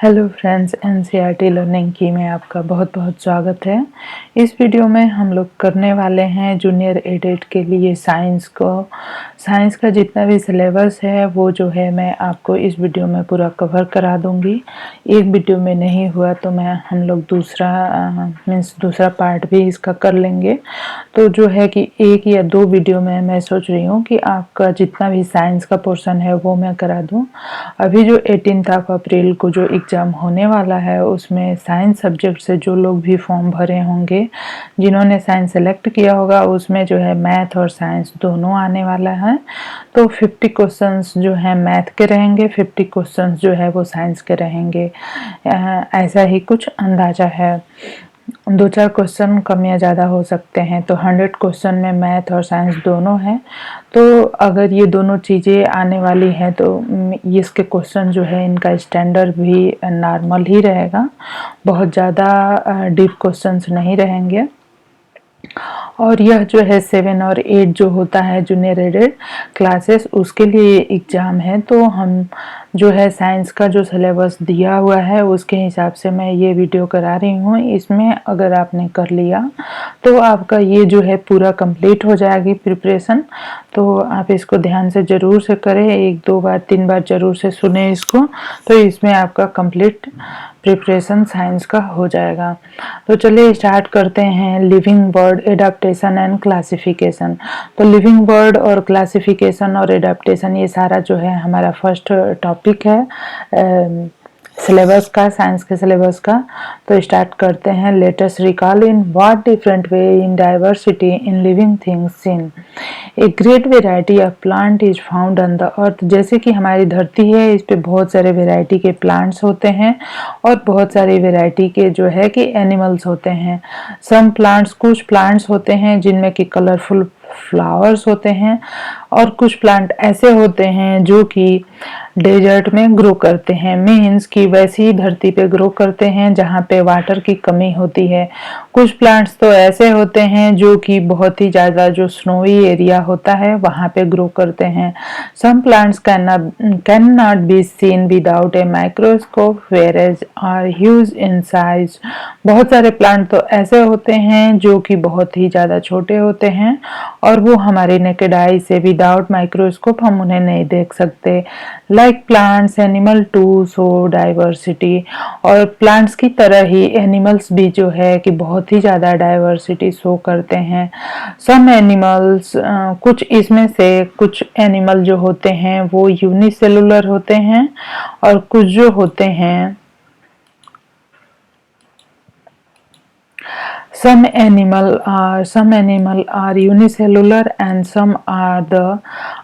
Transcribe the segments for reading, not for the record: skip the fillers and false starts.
Hello friends, NCERT learning की में आपका बहुत बहुत स्वागत है। इस वीडियो में हम लोग करने वाले हैं जूनियर एडेड के लिए साइंस का जितना भी सिलेबस है वो जो है मैं आपको इस वीडियो में पूरा कवर करा दूंगी। एक वीडियो में नहीं हुआ तो हम लोग दूसरा पार्ट भी इसका कर लेंगे। तो जो है कि एक या दो वीडियो में मैं सोच रही हूँ कि आपका जितना भी साइंस का पोर्शन है वो मैं करा दूँ। अभी जो 18 अप्रैल को जो एग्ज़ाम होने वाला है उसमें साइंस सब्जेक्ट से जो लोग भी फॉर्म भरे होंगे, जिन्होंने साइंस सेलेक्ट किया होगा, उसमें जो है मैथ और साइंस दोनों आने वाला है। तो 50 क्वेश्चंस जो है मैथ के रहेंगे, 50 क्वेश्चंस जो है वो साइंस के रहेंगे। ऐसा ही कुछ अंदाज़ा है। दो चार क्वेश्चन कम या ज़्यादा हो सकते हैं। तो 100 क्वेश्चन में मैथ और साइंस दोनों हैं। तो अगर ये दोनों चीज़ें आने वाली हैं तो इसके क्वेश्चन जो है इनका स्टैंडर्ड भी नॉर्मल ही रहेगा, बहुत ज़्यादा डीप क्वेश्चंस नहीं रहेंगे। और यह जो है 7 और 8 जो होता है जूनियर एडेड क्लासेस, उसके लिए एग्ज़ाम है। तो हम जो है साइंस का जो सिलेबस दिया हुआ है उसके हिसाब से मैं ये वीडियो करा रही हूँ। इसमें अगर आपने कर लिया तो आपका ये जो है पूरा कंप्लीट हो जाएगी प्रिपरेशन। तो आप इसको ध्यान से ज़रूर से करें, 1-2 बार 3 बार ज़रूर से सुने इसको, तो इसमें आपका कंप्लीट प्रिपरेशन साइंस का हो जाएगा। तो चलिए स्टार्ट करते हैं। Living word, adaptation and classification. तो लिविंग वर्ड और क्लासिफिकेशन और एडाप्टेशन ये सारा जो है हमारा फर्स्ट टॉपिक है सिलेबस का, साइंस के सिलेबस का। तो स्टार्ट करते हैं। Let us recall in what different way in diversity in living things scene a great variety of plant is found on the earth. जैसे कि हमारी धरती है, इस पे बहुत सारे वेराइटी के प्लांट्स होते हैं और बहुत सारी वेराइटी के जो है कि एनिमल्स होते हैं। कुछ प्लांट्स होते हैं जिनमें कि कलरफुल फ्लावर्स होते हैं, और कुछ प्लांट ऐसे होते हैं जो कि डेजर्ट में ग्रो करते हैं, मीन्स कि वैसी ही धरती पे ग्रो करते हैं जहाँ पे वाटर की कमी होती है। कुछ प्लांट्स तो ऐसे होते हैं जो कि बहुत ही ज़्यादा जो स्नोई एरिया होता है वहाँ पे ग्रो करते हैं। Some plants can not be seen without a microscope whereas are huge in size. बहुत सारे प्लांट तो ऐसे होते हैं जो कि बहुत ही ज़्यादा छोटे होते हैं और वो हमारे नेकेड आई से विदाउट माइक्रोस्कोप हम उन्हें नहीं देख सकते। Like plants animal to show diversity. और प्लांट्स की तरह ही एनिमल्स भी जो है कि बहुत ही ज़्यादा डाइवर्सिटी शो करते हैं। सम एनिमल्स, कुछ इसमें से कुछ एनिमल जो होते हैं वो यूनिसेलुलर होते हैं, और कुछ जो होते हैं some animal are unicellular and some are the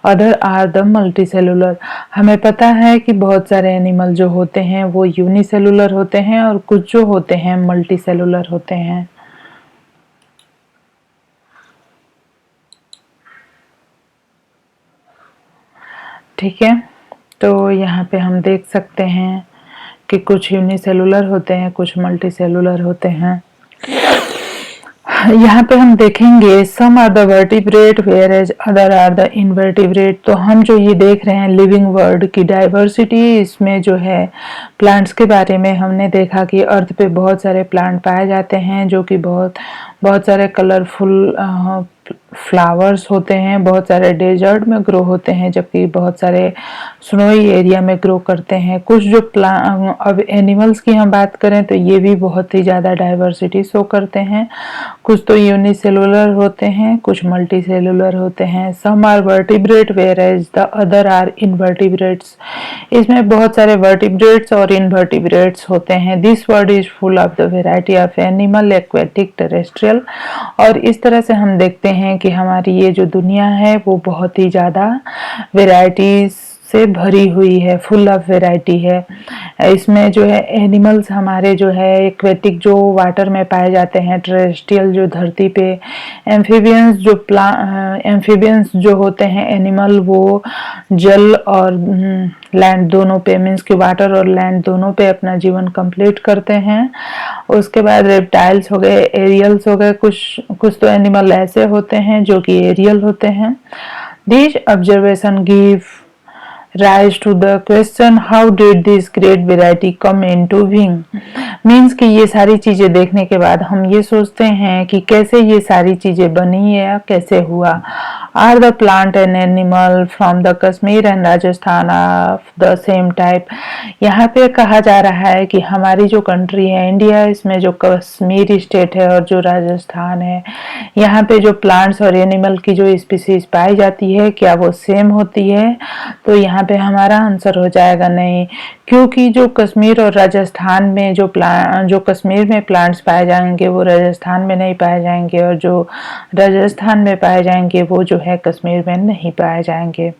other are the multicellular। हमें पता है कि बहुत सारे एनिमल जो होते हैं वो यूनिसेलुलर होते हैं और कुछ जो होते हैं मल्टीसेलुलर होते हैं। ठीक है, तो यहाँ पे हम देख सकते हैं कि कुछ यूनिसेलुलर होते हैं, कुछ मल्टीसेलुलर होते हैं। यहाँ पे हम देखेंगे some are the vertebrate where as other are the invertebrate. तो हम जो ये देख रहे हैं लिविंग वर्ल्ड की डाइवर्सिटी, इसमें जो है प्लांट्स के बारे में हमने देखा कि अर्थ पे बहुत सारे प्लांट पाए जाते हैं जो कि बहुत सारे कलरफुल फ्लावर्स होते हैं, बहुत सारे डेजर्ट में ग्रो होते हैं, जबकि बहुत सारे स्नोई एरिया में ग्रो करते हैं। कुछ जो अब एनिमल्स की हम बात करें तो ये भी बहुत ही ज़्यादा डाइवर्सिटी शो करते हैं। कुछ तो यूनिसेलुलर होते हैं, कुछ मल्टीसेलुलर होते हैं। Some are vertebrate where as the other are invertebrates. इसमें बहुत सारे वर्टिब्रेट्स और इनवर्टिब्रेट्स होते हैं। This word is full of the variety of animal, aquatic, terrestrial. और इस तरह से हम देखते हैं कि हमारी ये जो दुनिया है वो बहुत ही ज़्यादा वेराइटीज से भरी हुई है, फुल ऑफ वेराइटी है। इसमें जो है एनिमल्स हमारे जो है एक्वेटिक जो वाटर में पाए जाते हैं, टेरेस्ट्रियल जो धरती पे, एम्फीबियंस जो होते हैं एनिमल वो जल और लैंड दोनों पे, मीन्स कि वाटर और लैंड दोनों पे अपना जीवन कंप्लीट करते हैं। उसके बाद रेप्टाइल्स हो गए, एरियल्स हो गए। कुछ तो एनिमल ऐसे होते हैं जो कि एरियल होते हैं। This observation give rise to the question how did this great variety come into being। Means कि ये सारी चीजें देखने के बाद हम ये सोचते हैं कि कैसे ये सारी चीजें बनी है या कैसे हुआ। Are the plant and animal from the Kashmir and Rajasthan of the same type. यहाँ पे कहा जा रहा है कि हमारी जो कंट्री है इंडिया, इसमें जो कश्मीर स्टेट है और जो राजस्थान है, यहाँ पे जो प्लांट्स और एनिमल की जो स्पीसीज पाई जाती है क्या वो सेम होती है। तो यहाँ पे हमारा आंसर हो जाएगा नहीं, क्योंकि जो कश्मीर और राजस्थान में जो कश्मीर में प्लांट्स पाए जाएंगे वो राजस्थान में नहीं पाए जाएंगे, और जो राजस्थान में पाए जाएंगे वो जो है कश्मीर में नहीं पाए जाएंगे।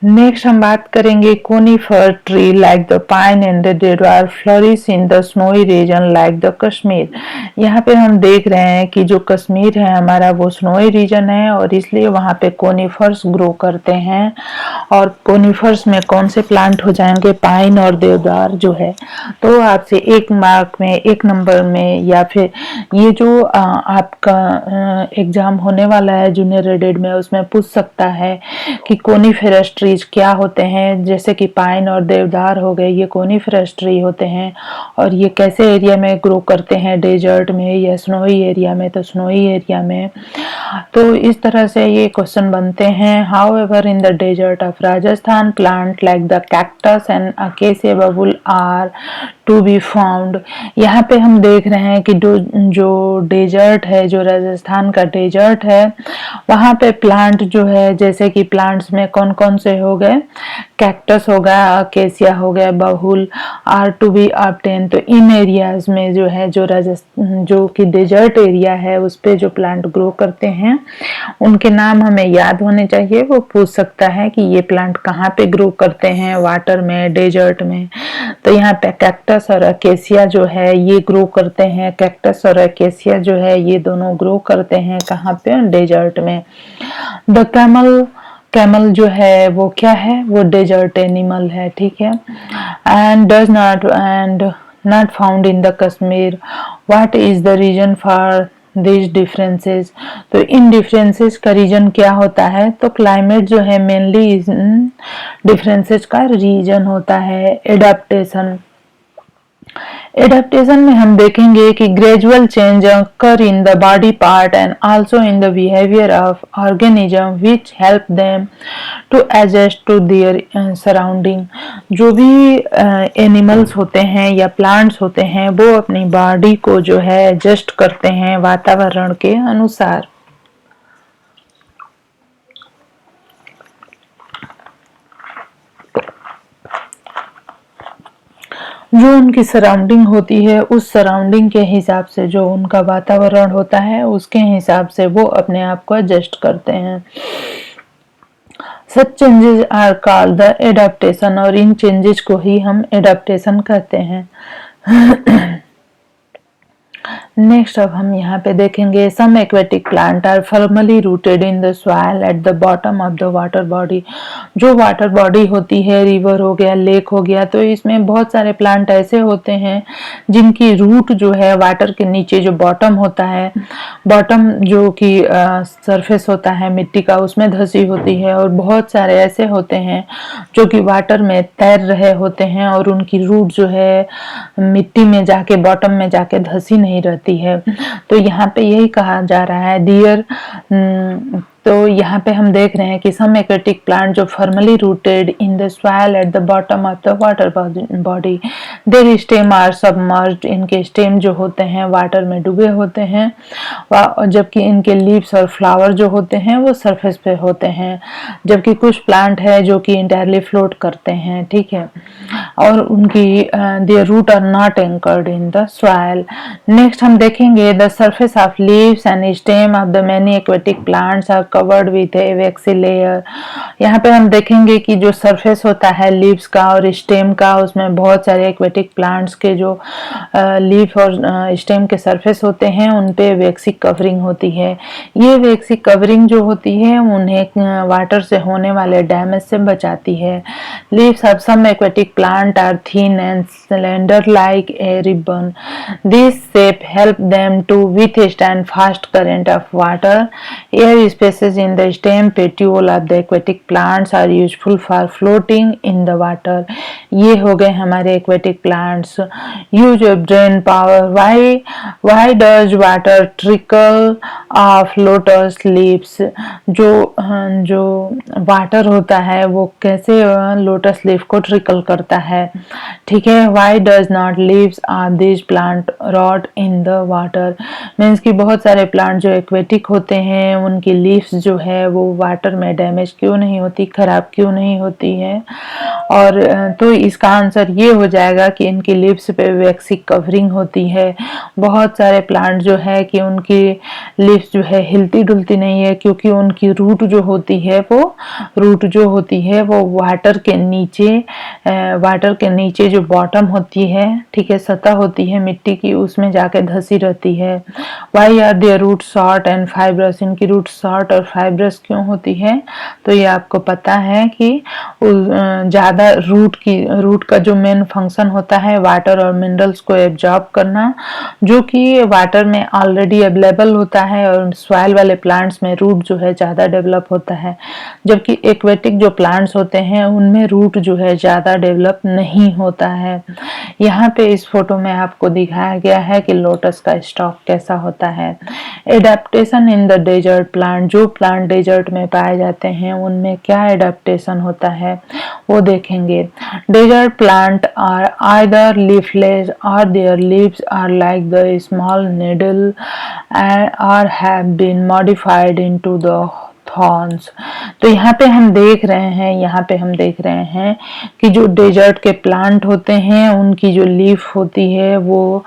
नेक्स्ट हम बात करेंगे conifer tree like the pine and the deodar flourish in the snowy region like the Kashmir. यहाँ पे हम देख रहे हैं कि जो कश्मीर है हमारा वो स्नोई रीजन है और इसलिए वहाँ पे कोनिफर्स ग्रो करते हैं। और कोनिफर्स में कौन से प्लांट हो जाएंगे, पाइन और देवदार जो है। तो आपसे एक मार्क में, एक नंबर में, या फिर ये जो आपका एग्जाम होने वाला है जूनियर एडेड में, उसमें पूछ सकता है कि कोनिफेरस ट्रीज क्या होते हैं। जैसे कि पाइन और देवदार हो गए, ये कोनिफेरस ट्री होते हैं और ये कैसे एरिया में ग्रो करते हैं, डेजर्ट में या स्नोई एरिया में। तो स्नोई एरिया में, तो इस तरह से ये क्वेश्चन बनते हैं। How ever in the desert of Rajasthan plant like the cactus and acacia babool are to be found. यहाँ पे हम देख रहे हैं कि जो डेजर्ट है, जो राजस्थान का डेजर्ट है, वहाँ पे प्लांट जो है, जैसे कि प्लांट्स में कौन कौन से हो गए, कैक्टस हो गया, अकेसिया हो गया, बबूल आर टू बी ऑब्टेन। तो इन एरियाज में जो है, जो कि डेजर्ट एरिया है उस पे जो प्लांट ग्रो करते हैं उनके नाम हमें याद होने चाहिए। वो पूछ सकता है कि ये प्लांट कहाँ पे ग्रो करते हैं, वाटर में, डेजर्ट में। तो यहाँ पे कैक्टस और अकेसिया जो है ये ग्रो करते हैं। कैक्टस और अकेसिया जो है ये दोनों ग्रो करते हैं कहाँ पे, डेजर्ट में। द कैमल जो है वो क्या है, वो डेजर्ट एनिमल है, ठीक है। And not found in the Kashmir. What is the reason for this differences. तो इन डिफरेंसेस का रीजन क्या होता है, तो क्लाइमेट जो है मेनली डिफरेंसेस का रीजन होता है। एडेप्टेशन में हम देखेंगे कि gradual change occur in the body part and also in the behavior of organism which help them to adjust to their surrounding। जो भी एनिमल्स होते हैं या प्लांट्स होते हैं वो अपनी बॉडी को जो है एडजस्ट करते हैं वातावरण के अनुसार। जो उनकी सराउंडिंग होती है उस सराउंडिंग के हिसाब से, जो उनका वातावरण होता है उसके हिसाब से वो अपने आप को एडजस्ट करते हैं। Such changes are called the adaptation, और इन चेंजेस को ही हम एडाप्टेशन कहते हैं। नेक्स्ट अब हम यहाँ पे देखेंगे some aquatic plant are firmly rooted in the soil at the bottom of the water body. जो वाटर बॉडी होती है, रिवर हो गया, लेक हो गया, तो इसमें बहुत सारे प्लांट ऐसे होते हैं जिनकी रूट जो है वाटर के नीचे जो बॉटम होता है, बॉटम जो कि सरफेस होता है मिट्टी का, उसमें धसी होती है। और बहुत सारे ऐसे होते हैं जो कि वाटर में तैर रहे होते हैं और उनकी रूट जो है मिट्टी में जाके, बॉटम में जाके धसी नहीं रहती है। तो यहाँ पे यही कहा जा रहा है डियर। तो यहाँ पे हम देख रहे हैं कि सम एक्वेटिक प्लांट जो formally rooted in the soil at the bottom of the water body, their stem are submerged. इनके स्टेम जो होते हैं वाटर में डूबे होते हैं, जबकि इनके लीव्स और फ्लावर जो होते हैं वो सरफेस पे होते हैं। जबकि कुछ प्लांट है जो कि इंटायरली फ्लोट करते हैं, ठीक है, और उनकी their root are not anchored in the soil. Next हम देखेंगे the surface of leaves and stem of the many aquatic plants are covered with a waxy layer. यहाँ पे हम देखेंगे कि जो सरफेस होता है लीव्स का और स्टेम का, उसमें बहुत सारे एक्वेटिक प्लांट्स के जो लीफ और स्टेम के सरफेस होते हैं उन पे वैक्सी कवरिंग होती है। ये वैक्सी कवरिंग जो होती है उन्हें वाटर से होने वाले डैमेज से बचाती है। Leaves of some aquatic plant plant are thin and slender like a ribbon. This shape helps them to withstand fast current of water. Air spaces in the stem petiole of the aquatic plants are useful for floating in the water. ये हो गए हमारे aquatic plants. Use of brain power. Why does water trickle off lotus leaves? जो water होता है वो कैसे lotus leaf को ट्रिकल करता है, ठीक है. Why does not leaves of this plant rot in the water. Means कि बहुत सारे प्लांट जो एक्वेटिक होते हैं उनकी लीव्स जो है वो वाटर में डैमेज क्यों नहीं होती, खराब क्यों नहीं होती है. और तो इसका आंसर ये हो जाएगा कि इनकी लीव्स पे वैक्सी कवरिंग होती है. बहुत सारे प्लांट जो है कि उनकी लीव्स जो है हिलती डुलती नहीं है क्योंकि उनकी रूट जो होती है वो वाटर के नीचे जो बॉटम होती है, ठीक है, सतह होती है मिट्टी की, उसमें जाके धसी रहती है. Why are their root short and fibrous. इनकी रूट शॉर्ट और फाइब्रस क्यों होती है, तो ये आपको पता है कि ज्यादा रूट का जो मेन फंक्शन होता है वाटर और मिनरल्स को एब्जॉर्ब करना, जो कि वाटर में ऑलरेडी अवेलेबल होता है, और सॉइल वाले प्लांट्स में रूट जो है ज्यादा डेवलप होता है, जबकि एक्वेटिक जो प्लांट्स होते हैं उनमें रूट जो है ज्यादा डेवलप नहीं होता है. यहाँ पे इस फोटो में आपको दिखाया गया है कि लोटस का स्टॉक कैसा होता है. Adaptation in the desert plant. जो प्लांट डेजर्ट में पाए जाते हैं उनमें क्या एडेप्टेशन होता है वो देखेंगे. Desert plant are either leafless or their leaves are like the small needle or have been modified into the thorns. तो यहाँ पे हम देख रहे हैं कि जो डेजर्ट के प्लांट होते हैं उनकी जो लीफ होती है वो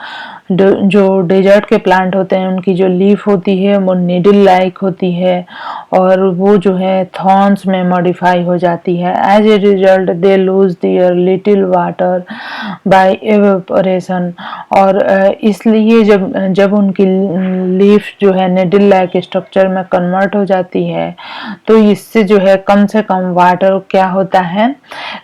जो डेजर्ट के प्लांट होते हैं उनकी जो लीफ होती है वो नीडल लाइक होती है और वो जो है थॉर्न्स में मॉडिफाई हो जाती है. As a result they lose their little water by evaporation. और इसलिए जब उनकी लीफ जो है नीडल लाइक स्ट्रक्चर में कन्वर्ट हो जाती है तो इससे जो है कम से कम वाटर क्या होता है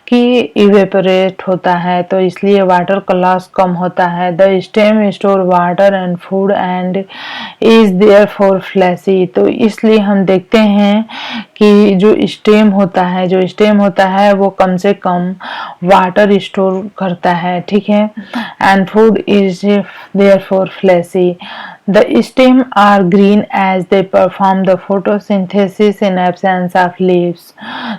कि इवेपोरेट होता है, तो इसलिए वाटर का लॉस कम होता है. The stem store water and food and is there for fleshy. तो इसलिए हम देखते हैं कि जो स्टेम होता है वो कम से कम वाटर स्टोर करता है, ठीक है. And food is there for fleshy. The stem are green as they perform the photosynthesis in absence of leaves.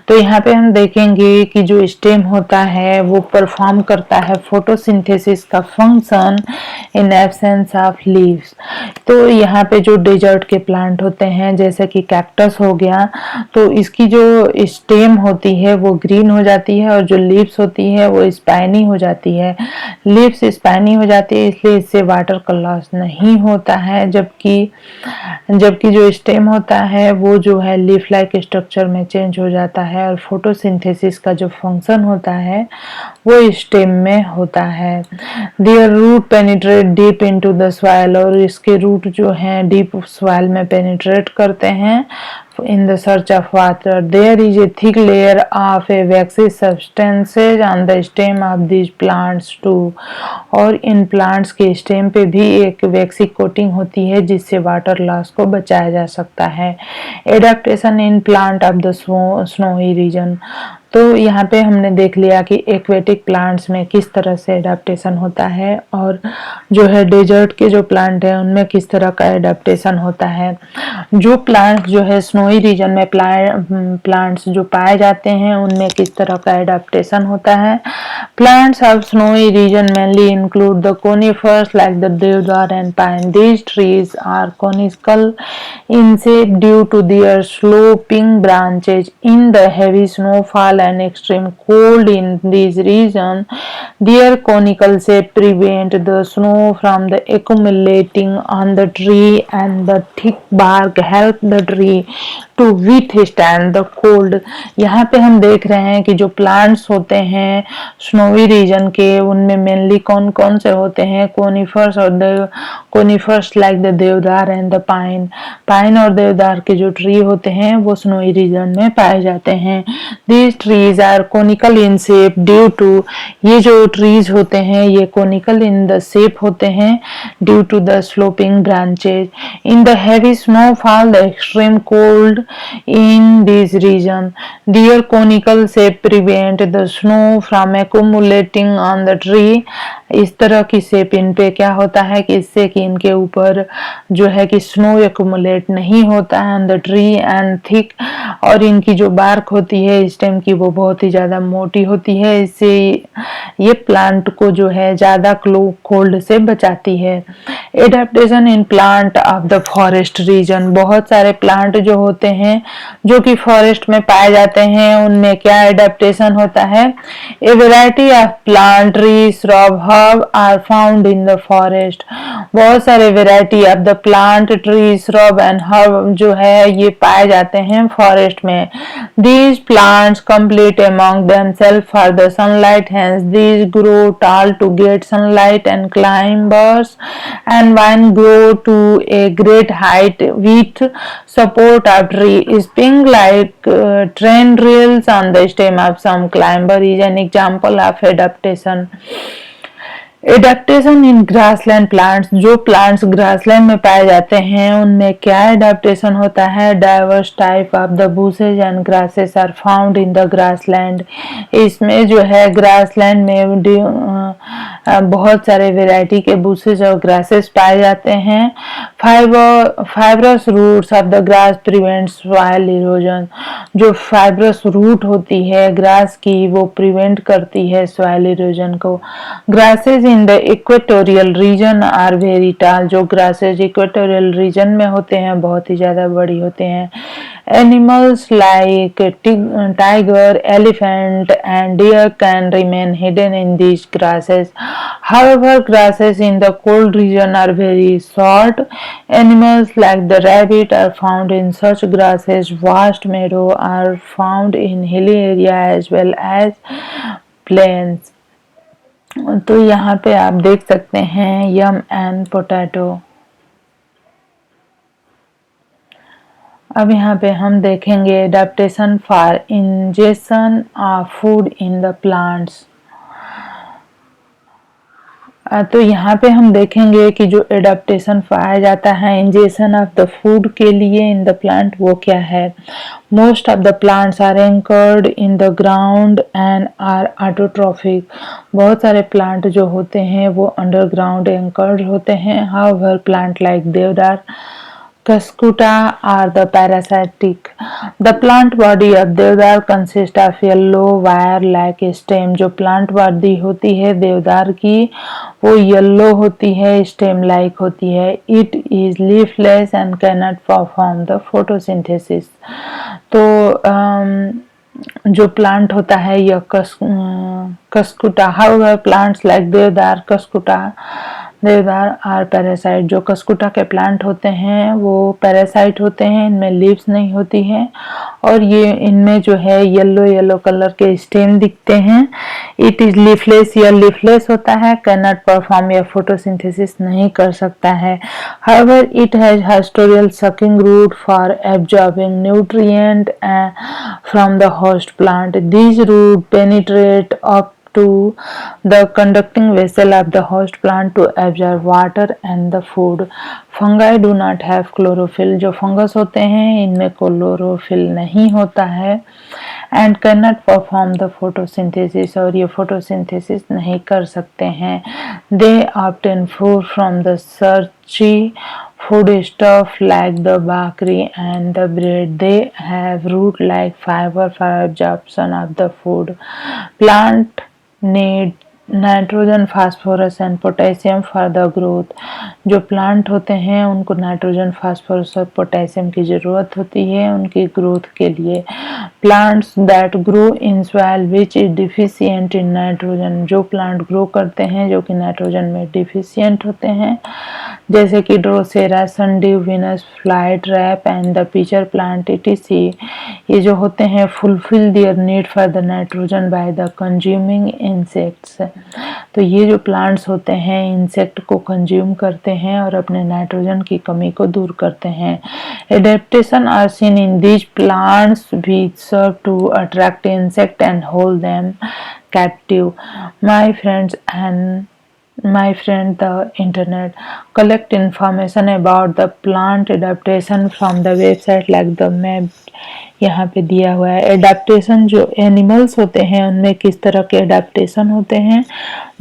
तो यहाँ पे हम देखेंगे कि जो स्टेम होता है वो परफॉर्म करता है फोटोसिंथेसिस का function in absence of leaves. तो यहाँ पे जो डेजर्ट के प्लांट होते हैं जैसे कि कैक्टस हो गया, तो इसकी जो स्टेम होती है वो ग्रीन हो जाती है और जो लीव्स होती है वो स्पाइनी हो जाती है. लीव्स स्पाइनी हो जाती है इसलिए इससे वाटर का लॉस नहीं होता है, जबकि जो स्टेम होता है वो जो है लीफ लाइक स्ट्रक्चर में चेंज हो जाता है और फोटोसिंथेसिस का जो फंक्शन होता है वो स्टेम में होता है. Their root penetrate deep into the soil. और इसके रूट जो है डीप सॉइल में पेनिट्रेट करते हैं in the search of water. There is a thick layer of a waxy substances on the stem of these plants too. और in plants के stem पे भी एक वैक्सी कोटिंग होती है जिससे वाटर लॉस को बचाया जा सकता है. Adaptation in plant of the snowy region. तो यहाँ पे हमने देख लिया कि एक्वेटिक प्लांट्स में किस तरह से एडाप्टेशन होता है और जो है डेजर्ट के जो प्लांट है उनमें किस तरह का एडाप्टेशन होता है. जो प्लांट्स जो है स्नोई रीजन में प्लांट्स जो पाए जाते हैं उनमें किस तरह का एडाप्टेशन होता है. Plants of snowy region mainly include the conifers like the deodar and pine. These trees are conical in shape due to their sloping branches. In the heavy snowfall and extreme cold in these regions, their conical shape prevent the snow from the accumulating on the tree, and the thick bark help the tree to withstand the cold. यहाँ पे हम देख रहे हैं कि जो plants होते हैं स्नोवी रीजन के, उनमें मेनली कौन कौन से होते हैं, कोनिफर्स और conifers like the deodar and the pine. Pine और देवदार के जो ट्री होते हैं वो स्नोवी रीजन में पाए जाते हैं। These trees are conical in shape due to, ये जो ट्रीज होते हैं ये कोनिकल इन द शेप होते हैं due to the sloping branches. In the heavy snowfall the extreme cold in this region. Their conical shape prevent the snow from accumulating on the tree. इस तरह की shape in पे क्या होता है कि इससे कि इनके ऊपर जो है कि स्नो एक्यूमुलेट नहीं होता है on the tree and thick, और इनकी जो बार्क होती है स्टेम की वो बहुत ही ज़्यादा मोटी होती है। इससे ये प्लांट को जो है ज़्यादा कोल्ड से बचाती है। Adaptation in plant of the forest region, बहुत सारे प्लांट जो होते हैं जो कि फॉरेस्ट में पाए जाते हैं उनमें क्या एडेप्टेशन होता है। A variety of plant tree shrub are found in the forest, बहुत सारे variety of the plant tree shrub and herb जो है ये पाए जाते हैं फॉरेस्ट में। These plants compete among themselves for the sunlight, hence these grow tall to get sunlight and climbers and vine grow to a great height with support of tree. Spring like tendrils on the stem of some climber is an example of adaptation. Adaptation in grassland plants, जो plants grassland में पाए जाते हैं उनमें क्या adaptation होता है। Diverse type of the bushes and grasses are found in the grassland, इसमें जो है ग्रासलैंड में बहुत सारे वेराइटी के बुशेज और ग्रासेस पाए जाते हैं। Fibrous roots of the grass prevent soil erosion, जो फाइब्रस रूट होती है ग्रास की वो प्रिवेंट करती है सॉइल इरोजन को। Grasses in the equatorial region are very tall, जो ग्रासेज इक्वेटोरियल रीजन में होते हैं बहुत ही ज्यादा बड़ी होते हैं। Animals like tiger, elephant and deer can remain hidden in these grasses. However, grasses in the cold region are very short. Animals like the rabbit are found in such grasses. Vast meadow are found in hilly area as well as plains. तो यहाँ पे आप देख सकते हैं यम and potato. अब यहाँ पे हम देखेंगे adaptation for injection of food in the plants. तो यहाँ पे हम देखेंगे कि जो एडेप्टेशन पाया जाता है इंजेक्शन ऑफ द फूड के लिए इन द प्लांट वो क्या है। Most of the plants are anchored in the ground and are autotrophic, बहुत सारे प्लांट जो होते हैं वो अंडरग्राउंड एंकर्ड होते हैं। हाउएवर प्लांट लाइक देवदार, Cuscuta are the parasitic. The plant body of देवदार consist of yellow wire-like stem. जो plant body होती है देवदार की वो येलो होती है, stem like होती है। It is leafless and cannot perform the photosynthesis. तो जो प्लांट होता है यह कस्कुटा, हाउएवर प्लांट्स लाइक देवदार, कस्कुटा, देवदार आर पैरासाइट, जो कस्कुटा के प्लांट होते हैं वो पैरासाइट होते हैं, इनमें लीव्स नहीं होती हैं और ये इनमें जो है येलो येलो कलर के स्टेम दिखते हैं। इट इज लीफलेस, या लीफलेस होता है, कैन नॉट परफॉर्म या फोटोसिंथेसिस नहीं कर सकता है। However it has haustorial sucking root for absorbing nutrient from the host plant. These root penetrate up to the conducting vessel of the host plant to absorb water and the food. Fungi do not have chlorophyll, जो fungus होते हैं इनमें chlorophyll नहीं होता है and cannot perform the photosynthesis, और ये photosynthesis नहीं कर सकते हैं। They obtain food from the starchy foodstuff like the bakri and the bread. They have root-like fiber for absorption of the food. Plant need nitrogen, phosphorus and potassium for the growth, जो plant होते हैं उनको nitrogen, phosphorus और potassium की ज़रूरत होती है उनकी ग्रोथ के लिए। Plants that grow in soil which is deficient in nitrogen, जो प्लांट ग्रो करते हैं जो कि नाइट्रोजन में डिफिशिएंट होते हैं। जैसे कि drosera, sundew, Venus flytrap and the pitcher plant etc. ये जो होते हैं fulfil their need for the nitrogen by the consuming insects. तो ये जो प्लांट्स होते हैं इंसेक्ट को कंज्यूम करते हैं और अपने नाइट्रोजन की कमी को दूर करते हैं। Adaptation are seen in these plants which serve to attract insect and hold them captive. My friend, the internet collect information about the plant adaptation from the website like the map यहाँ पे दिया हुआ है। Adaptation जो animals होते हैं उनमें किस तरह के एडाप्टेशन होते हैं।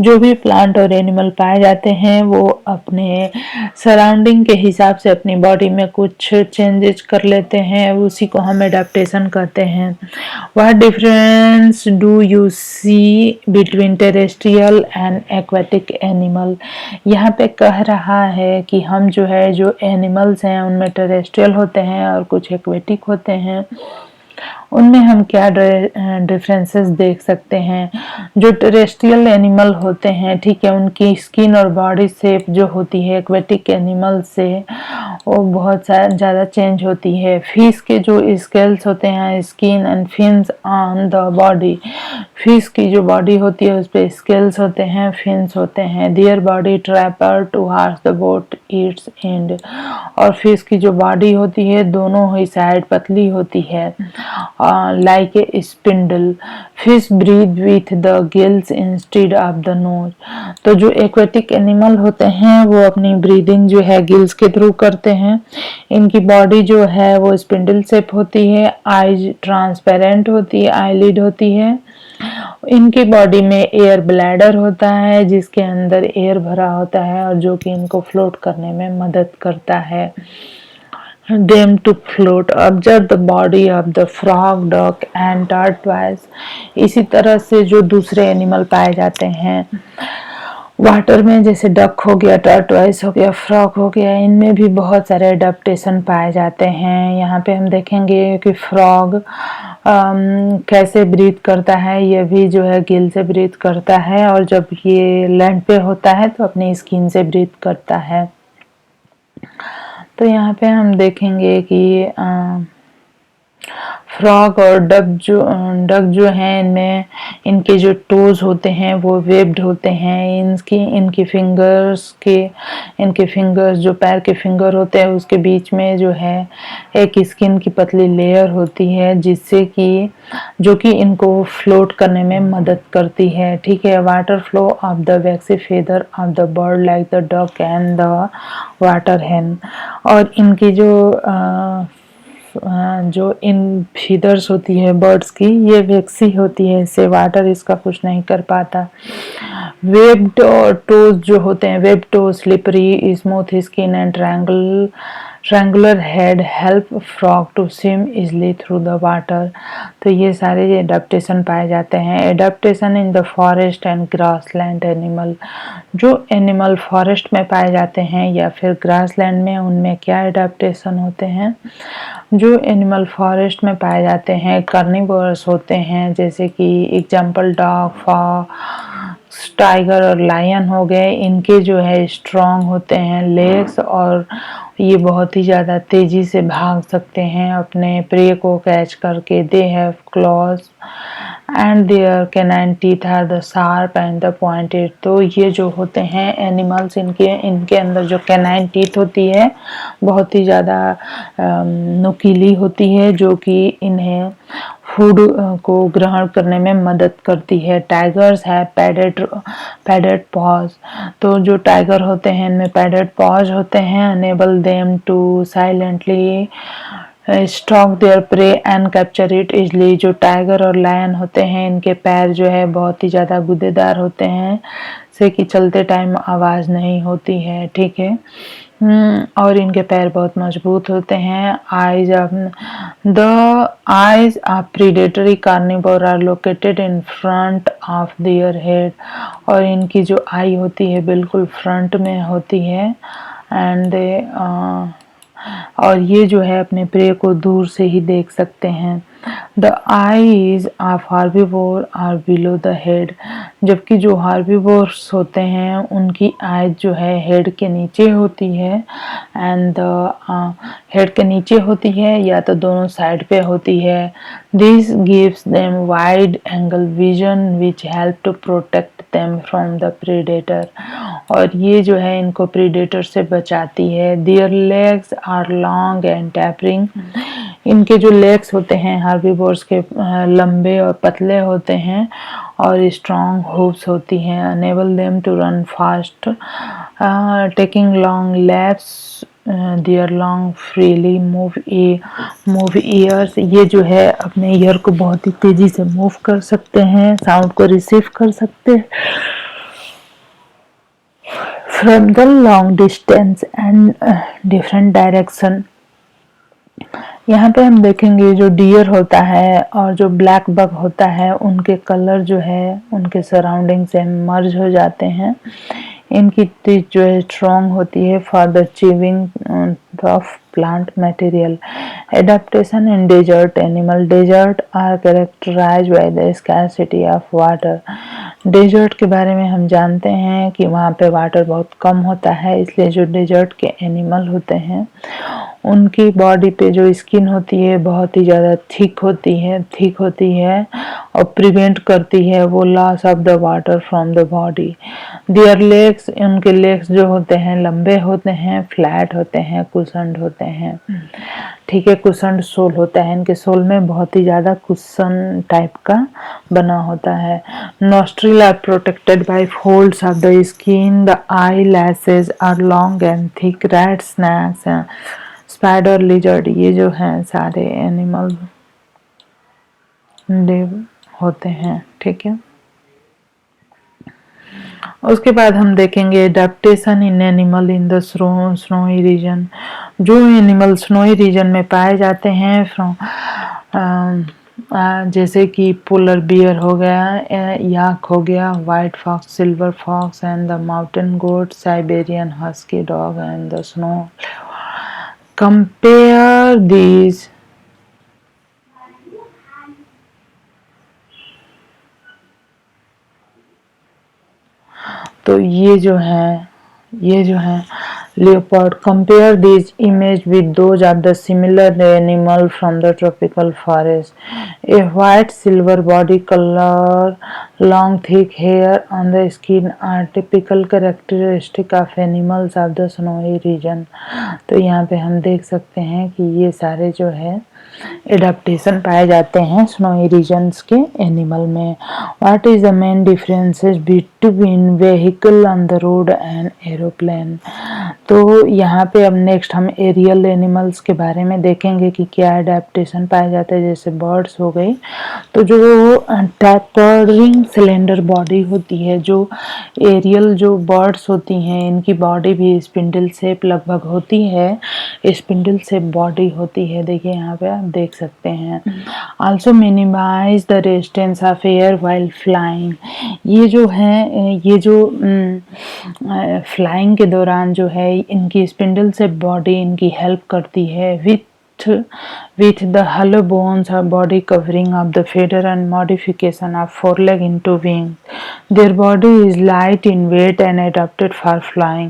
जो भी प्लांट और एनिमल पाए जाते हैं वो अपने सराउंडिंग के हिसाब से अपनी बॉडी में कुछ चेंजेस कर लेते हैं, उसी को हम एडाप्टेशन कहते हैं। What difference do you see between terrestrial and aquatic animal. यहाँ पे कह रहा है कि हम जो है जो एनिमल्स हैं उनमें टेरेस्ट्रियल होते हैं और कुछ एक्वेटिक होते हैं, उनमें हम क्या डिफरेंसेस देख सकते हैं। जो टेरेस्ट्रियल एनिमल होते हैं, ठीक है, उनकी स्किन और बॉडी शेप जो होती है एक्वेटिक एनिमल से वो बहुत ज़्यादा चेंज होती है। फिश के जो स्केल्स होते हैं, skin and fins on the body, fish की जो बॉडी होती है उस पर स्केल्स होते हैं, फिन्स होते हैं। Their body taper towards the both its end, और फिश की जो बॉडी होती है दोनों ही साइड पतली होती है like a spindle. Fish breathe with the gills instead of the nose. तो जो एक्वेटिक एनिमल होते हैं वो अपनी ब्रीदिंग जो है गिल्स के थ्रू करते हैं। इनकी बॉडी जो है वो स्पिंडल शेप होती है, आईज ट्रांसपेरेंट होती है, आईलिड होती है। इनकी बॉडी में एयर ब्लैडर होता है जिसके अंदर एयर भरा होता है और जो कि इनको फ्लोट करने में मदद करता है। them to float. Observe the body of the frog, duck and tortoise. इसी तरह से जो दूसरे एनिमल पाए जाते हैं वाटर में, जैसे डक हो गया, टर्टवाइस हो गया, फ्रॉग हो गया, इनमें भी बहुत सारे एडाप्टेशन पाए जाते हैं। यहाँ पे हम देखेंगे कि फ्रॉग कैसे ब्रीथ करता है। ये भी जो है गिल से ब्रीथ करता है और जब ये लैंड पे होता है तो अपनी स्किन से ब्रीथ करता है। तो यहाँ पे हम देखेंगे कि फ्रॉग और डक जो हैं इनमें इनके जो टोज होते हैं वो वेब्ड होते हैं। इनके फिंगर्स जो पैर के फिंगर होते हैं उसके बीच में जो है एक स्किन की पतली लेयर होती है जिससे कि जो कि इनको फ्लोट करने में मदद करती है। ठीक है, water flow of the vaccine feather of the bird like the duck and the water hen। और इनकी जो इन फीदर्स होती है बर्ड्स की, ये वैक्सी होती है, इससे वाटर इसका कुछ नहीं कर पाता। वेब्ड टोज जो होते हैं, web toes, slippery smooth skin and triangular head help frog to swim easily through the water. तो ये सारे एडाप्टेशन पाए जाते हैं। Adaptation in the forest and grassland animal, जो एनिमल फॉरेस्ट में पाए जाते हैं या फिर ग्रासलैंड में, उनमें क्या एडाप्टेशन होते हैं। जो एनिमल फॉरेस्ट में पाए जाते हैं कार्निवोरस होते हैं, जैसे कि एग्जाम्पल डॉग, फॉक्स, टाइगर और लायन हो गए। इनके जो है स्ट्रॉन्ग होते हैं लेग्स और ये बहुत ही ज़्यादा तेज़ी से भाग सकते हैं अपने प्रे को कैच करके। They have claws and their canine teeth are the sharp and the pointed. तो ये जो होते हैं एनिमल्स, इनके अंदर जो कैनाइन टीथ होती है बहुत ही ज़्यादा नुकीली होती है जो कि इन्हें फूड को ग्रहण करने में मदद करती है। टाइगर्स है पैडेड पॉज, तो जो टाइगर होते हैं इनमें पैडेड पॉज होते हैं। Enable them to silently stalk their prey and capture it easily. जो टाइगर और लायन होते हैं इनके पैर जो है बहुत ही ज़्यादा गुदेदार होते हैं, से कि चलते टाइम आवाज़ नहीं होती है। ठीक है, और इनके पैर बहुत मजबूत होते हैं। The eyes of predatory carnivore are located in front of their head, और इनकी जो आई होती है बिल्कुल फ्रंट में होती है। एंड और ये जो है अपने प्रे को दूर से ही देख सकते हैं। The eyes of herbivore are below the head, जबकि जो हार्बीवोर्स होते हैं उनकी आईज जो है हेड के नीचे होती है, एंड हेड के नीचे होती है या तो दोनों साइड पे होती है। This gives them wide angle vision which help to protect them from the predator, और ये जो है इनको प्रीडेटर से बचाती है। Their legs are long and tapering, इनके जो लेग्स होते हैं हार्बीवोर्स के लंबे और पतले होते हैं और स्ट्रॉन्ग हूव्स होती हैं। Enable them to run fast taking long leaps, their long freely move ears, ये जो है अपने ईयर को बहुत ही तेजी से मूव कर सकते हैं, साउंड को रिसीव कर सकते हैं from the long distance and different direction. यहाँ पे हम देखेंगे जो डियर होता है और जो ब्लैक बग होता है उनके कलर जो है उनके सराउंडिंग से मर्ज हो जाते हैं। इनकी टीथ जो है स्ट्रॉन्ग होती है for the chewing of plant material. Adaptation in desert animal, desert are characterised by the scarcity of water. Desert के बारे में हम जानते हैं कि वहाँ पे वाटर बहुत कम होता है, इसलिए जो डेजर्ट के एनिमल होते हैं उनकी बॉडी पे जो स्किन होती है बहुत ही ज़्यादा थिक होती है और प्रिवेंट करती है वो loss of the water from the body. There legs, उनके लेग्स जो होते हैं लंबे होते हैं, फ्लैट होते हैं, कुशन्ड होते हैं, ठीक है, कुशन्ड सोल होता है, इनके सोल में बहुत ही ज़्यादा कुशन टाइप का बना होता है। Nostril are protected by folds of the skin, the eyelashes are long and thick. Rat, snakes, spider, lizard, ये जो हैं सारे एनिमल लिव होते हैं, ठीक है। उसके बाद हम देखेंगे adaptation in animal in the snowy region. जो एनिमल स्नोई रीजन में पाए जाते हैं फ्रॉम जैसे कि पोलर बियर हो गया, याक हो गया, white fox, silver fox and the mountain goat, Siberian husky dog and the snow. Compare these तो ये जो है leopard. Compare these image with those of the similar animal from the tropical forest. A white silver body color, long thick hair on the skin are typical characteristic of animals of the snowy region. तो यहाँ पे हम देख सकते हैं कि ये सारे जो है एडाप्टेशन पाए जाते हैं स्नोई रीजन्स के एनिमल में। What is the main differences between vehicle on the road and aeroplane. तो यहाँ पे अब नेक्स्ट हम एरियल एनिमल्स के बारे में देखेंगे कि क्या एडेप्टेशन पाए जाते हैं। जैसे बर्ड्स हो गई, तो जो टैपर्डिंग सिलेंडर बॉडी होती है, जो एरियल जो बर्ड्स होती हैं इनकी बॉडी भी स्पिंडल शेप लगभग होती है, स्पिंडल शेप बॉडी होती है, देखिए यहाँ पे आप देख सकते हैं। Also minimise the resistance of air while flying. ये जो है ये जो फ्लाइंग के दौरान जो है इनकी स्पिंडल से बॉडी इनकी हेल्प करती है with the hollow bones or body covering of the feather and modification of foreleg into wings. Their body is light in weight and adapted for flying.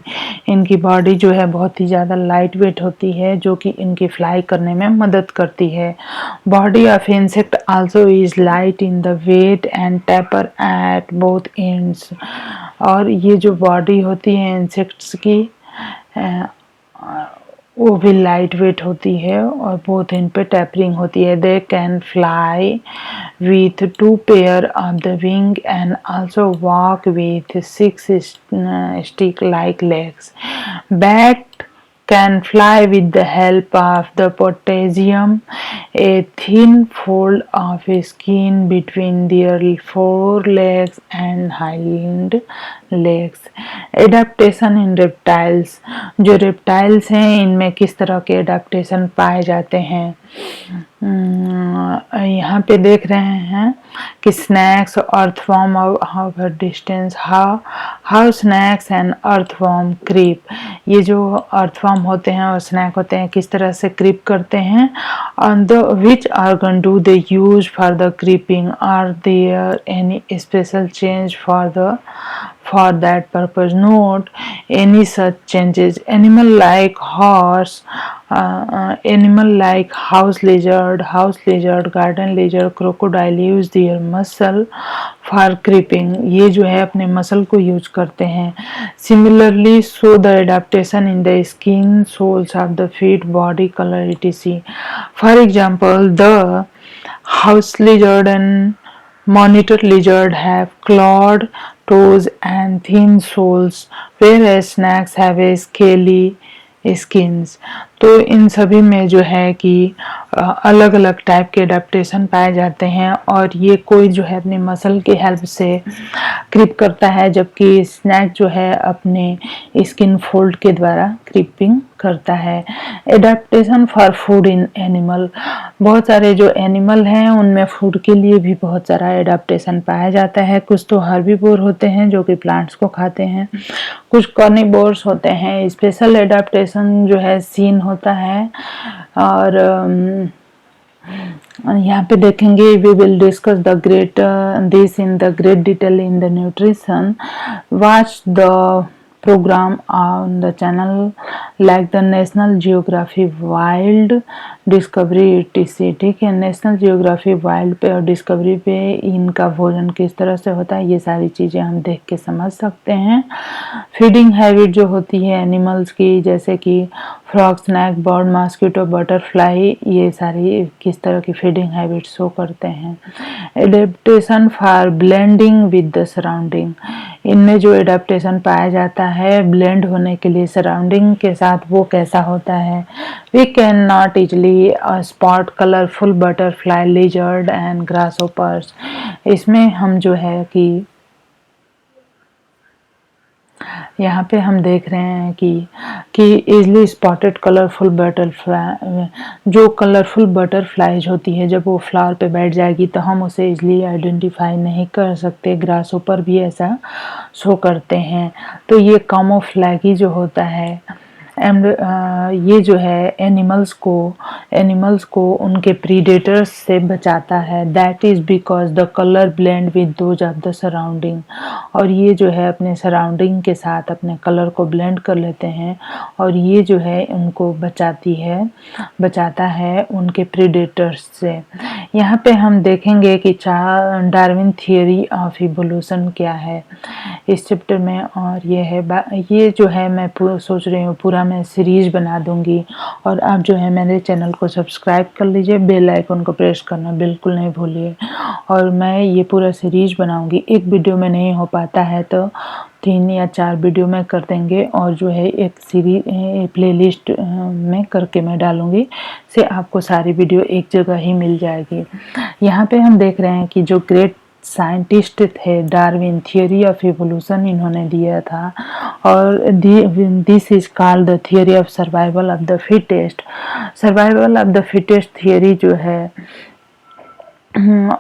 इनकी बॉडी जो है बहुत ही ज़्यादा लाइट वेट होती है जो कि इनकी फ्लाई करने में मदद करती है। Body of insect also is light in the weight and taper at both ends. और ये जो बॉडी होती है इंसेक्ट्स की वो भी लाइट वेट होती है और बोथ इन पे टैपरिंग होती है। They can fly with 2 pair of the wing and also walk with 6 stick like legs. Bat can fly with the help of the potassium, a thin fold of skin between their forelegs and hind legs. Adaptation in reptiles. जो reptiles हैं इनमें किस तरह के adaptation पाए जाते हैं। यहाँ पे देख रहे हैं कि स्नैक्स अर्थवर्म और distance how snakes and earthworm creep. ये जो अर्थवर्म होते हैं और स्नैक होते हैं किस तरह से क्रीप करते हैं, on the which organ do they use for the creeping, are there any special change for that purpose. Note any such changes. Animal like house lizard, garden lizard, crocodile use their muscle for creeping. ये जो है अपने muscle को use करते हैं. Similarly, show the adaptation in the skin, soles of the feet, body color, etc. For example, the house lizard and monitor lizard have clawed toes and thin soles, whereas snakes have a scaly skins. तो इन सभी में जो है कि अलग अलग type के adaptation पाए जाते हैं और ये कोई जो है अपने मसल के हेल्प से क्रिप करता है, जबकि स्नैक जो है अपने स्किन फोल्ड के द्वारा क्रिपिंग करता है. Adaptation for food in animal. बहुत सारे जो एनिमल हैं उनमें फूड के लिए भी बहुत सारा एडेप्टेशन पाया जाता है. कुछ तो हर्बीवोर होते हैं जो कि प्लांट्स को खाते हैं, कुछ कार्निवोर्स होते हैं. स्पेशल एडेप्टेशन जो है सीन होता है. और यहाँ पे देखेंगे we will discuss the great this in the great detail in the nutrition. Watch the program on the channel like the National Geography Wild Discovery etc. ठीक है, नेशनल जियोग्राफी वाइल्ड पे और डिस्कवरी पे इनका भोजन किस तरह से होता है ये सारी चीज़ें हम देख के समझ सकते हैं. फीडिंग हैबिट जो होती है एनिमल्स की, जैसे कि frog, snake, bird, mosquito, butterfly, ये सारी किस तरह की फीडिंग हैबिट शो करते हैं. Adaptation for blending with the surrounding. इनमें जो एडेप्टेशन पाया जाता है ब्लेंड होने के लिए सराउंडिंग के साथ, वो कैसा होता है. We can not easily spot colourful butterfly, lizard and grasshoppers. इसमें हम जो है कि यहाँ पे हम देख रहे हैं कि इजली स्पॉटेड कलरफुल बटरफ्लाई, जो कलरफुल बटरफ्लाईज होती है जब वो फ्लावर पे बैठ जाएगी तो हम उसे इजली आइडेंटिफाई नहीं कर सकते. ग्रासहोपर भी ऐसा शो करते हैं. तो ये कामोफ्लैगी जो होता है एंड ये जो है एनिमल्स को उनके प्रीडेटर्स से बचाता है. That is because the colour blend with those of the surrounding. और ये जो है अपने सराउंडिंग के साथ अपने कलर को ब्लेंड कर लेते हैं और ये जो है उनको बचाता है उनके प्रीडेटर्स से. यहाँ पे हम देखेंगे कि डार्विन थियोरी ऑफ इवोल्यूशन क्या है इस चैप्टर में. और ये जो है मैं सोच रही हूँ पूरा मैं सीरीज बना दूंगी. और आप जो है मेरे चैनल को सब्सक्राइब कर लीजिए, बेल आइकन को प्रेस करना बिल्कुल नहीं भूलिए. और मैं ये पूरा सीरीज बनाऊंगी. एक वीडियो में नहीं हो पाता है तो 3 या 4 वीडियो में कर देंगे और जो है एक सीरीज प्लेलिस्ट में करके मैं डालूंगी, से आपको सारी वीडियो एक जगह ही मिल जाएगी. यहाँ पे हम देख रहे हैं कि जो ग्रेट साइंटिस्ट थे डार्विन, थियोरी ऑफ इवोल्यूशन इन्होंने दिया था. और this is called the theory of survival of the fittest. Survival of the fittest theory जो है,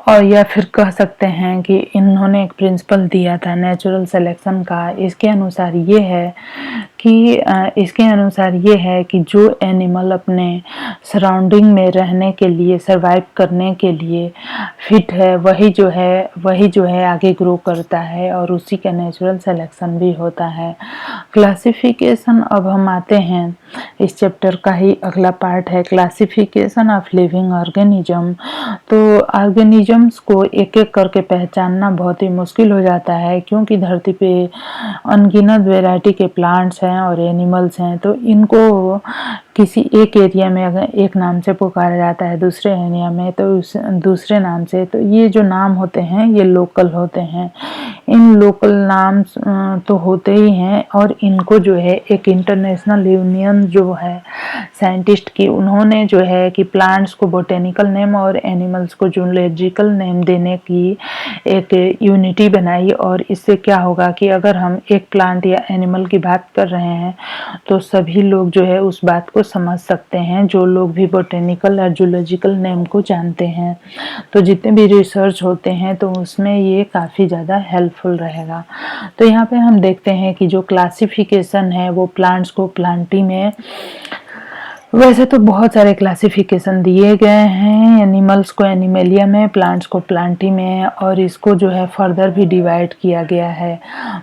और या फिर कह सकते हैं कि इन्होंने एक प्रिंसिपल दिया था नेचुरल सिलेक्शन का. इसके अनुसार ये है कि जो एनिमल अपने सराउंडिंग में रहने के लिए, सरवाइव करने के लिए फिट है, वही जो है आगे ग्रो करता है और उसी का नेचुरल सिलेक्शन भी होता है. क्लासिफिकेशन. अब हम आते हैं इस चैप्टर का ही अगला पार्ट है क्लासिफिकेशन ऑफ लिविंग ऑर्गेनिज्म. तो ऑर्गेनिजम्स को एक एक करके पहचानना बहुत ही मुश्किल हो जाता है, क्योंकि धरती पे अनगिनत वैरायटी के प्लांट्स हैं और एनिमल्स हैं. तो इनको किसी एक एरिया में अगर एक नाम से पुकारा जाता है, दूसरे एरिया में तो दूसरे नाम से. तो ये जो नाम होते हैं ये लोकल होते हैं. इन लोकल नाम तो होते ही हैं और इनको जो है एक इंटरनेशनल यूनियन जो है साइंटिस्ट की, उन्होंने जो है कि प्लांट्स को बोटेनिकल नेम और एनिमल्स को जूलॉजिकल नेम देने की एक यूनिटी बनाई. और इससे क्या होगा कि अगर हम एक प्लांट या एनिमल की बात कर रहे हैं तो सभी लोग जो है उस बात को को समझ सकते हैं, जो लोग भी बोटेनिकल और जूलॉजिकल नेम को जानते हैं। तो जितने भी रिसर्च होते हैं तो उसमें ये काफ़ी ज़्यादा हेल्पफुल रहेगा। तो यहाँ पे हम देखते हैं कि जो क्लासिफिकेशन है वो प्लांट्स को प्लांटी में, वैसे तो बहुत सारे क्लासिफिकेशन दिए गए हैं, एनिमल्स को एनिमेलिया में, प्लांट्स को प्लांटी में, और इसको जो है फर्दर भी डिवाइड किया गया है।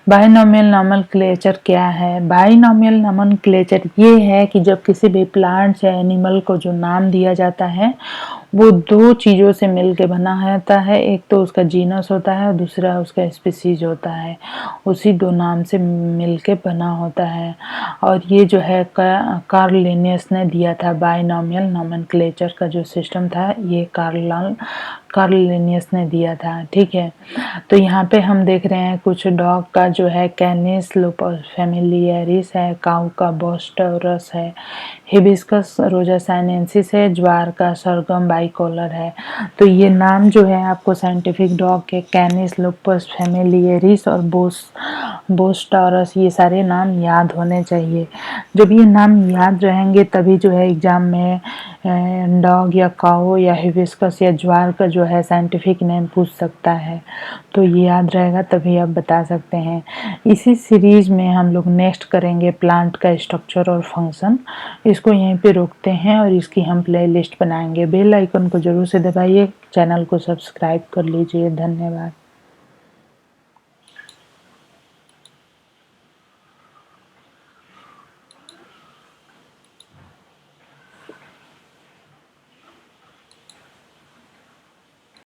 बाइनोमियल नोमेनक्लेचर क्या है? बाइनोमियल नोमेनक्लेचर ये है कि जब किसी भी प्लांट्स या एनिमल को जो नाम दिया जाता है वो दो चीज़ों से मिलके बना होता है। एक तो उसका जीनस होता है और दूसरा उसका स्पीसीज होता है। उसी दो नाम से मिलके बना होता है। और ये जो है कार्ल लिनियस ने दिया था। बाइनोमियल नोमेनक्लेचर का जो सिस्टम था ये कार्ल लिनियस ने दिया था। ठीक है, तो यहाँ पे हम देख रहे हैं कुछ डॉग का जो है कैनिस लुपस फैमिलियरिस है, काऊ का बोस्टोरस है, हिबिस्कस रोजासाइनेंसिस है, ज्वार का सरगम बाइकोलर है। तो ये नाम जो है आपको साइंटिफिक डॉग के कैनिस लुपस फैमिलियरिस और बोस्टोरस ये सारे नाम याद होने चाहिए। जब ये नाम याद रहेंगे तभी जो है एग्जाम में डॉग या काऊ या हिबिस्कस या ज्वार का जो है साइंटिफिक नेम पूछ सकता है। तो ये याद रहेगा तभी आप बता सकते हैं। इसी सीरीज में हम लोग नेक्स्ट करेंगे प्लांट का स्ट्रक्चर और फंक्शन। इसको यहीं पे रोकते हैं और इसकी हम प्लेलिस्ट बनाएंगे। बेल आइकन को जरूर से दबाइए, चैनल को सब्सक्राइब कर लीजिए। धन्यवाद।